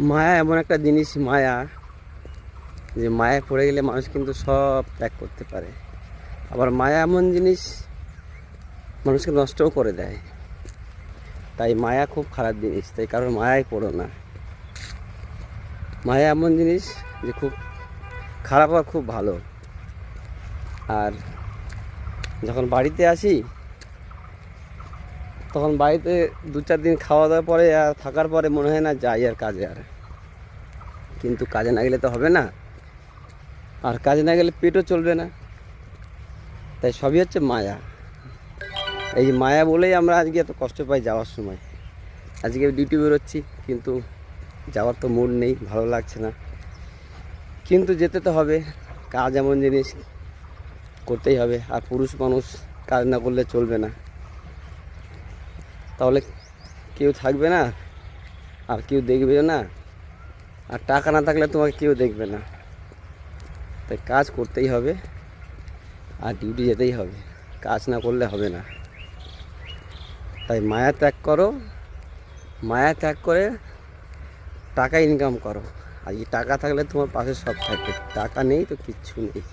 মায়া এমন একটা জিনিস, মায়া যে মায়ায় পড়ে গেলে মানুষ কিন্তু সব ত্যাগ করতে পারে। আবার মায়া এমন জিনিস মানুষকে নষ্টও করে দেয়। তাই মায়া খুব খারাপ জিনিস, তাই কারণ মায়ায় পড়ো না। মায়া এমন জিনিস যে খুব খারাপ আর খুব ভালো। আর যখন বাড়িতে আসি তখন বাড়িতে 2-4 দিন খাওয়া দাওয়ার পরে আর থাকার পরে মনে হয় না যাই আর কাজে, আর কিন্তু কাজে না গেলে তো হবে না, আর কাজে না গেলে পেটও চলবে না। তাই সবই হচ্ছে মায়া। এই যে মায়া বলেই আমরা আজকে এত কষ্ট পাই যাওয়ার সময়। আজকে ডিউটি বেরোচ্ছি, কিন্তু যাওয়ার তো মুড নেই, ভালো লাগছে না, কিন্তু যেতে তো হবে। কাজ এমন জিনিস, করতেই হবে। আর পুরুষ মানুষ কাজ না করলে চলবে না, তাহলে কেউ থাকবে না, আর কেউ দেখবে না, আর টাকা না থাকলে তোমাকে কেউ দেখবে না। তাই কাজ করতেই হবে, আর ডিউটি যেতেই হবে, কাজ না করলে হবে না। তাই মায়া ত্যাগ করো, মায়া ত্যাগ করে টাকা ইনকাম করো। আর এই টাকা থাকলে তোমার পাশে সব থাকবে, টাকা নেই তো কিচ্ছু নেই।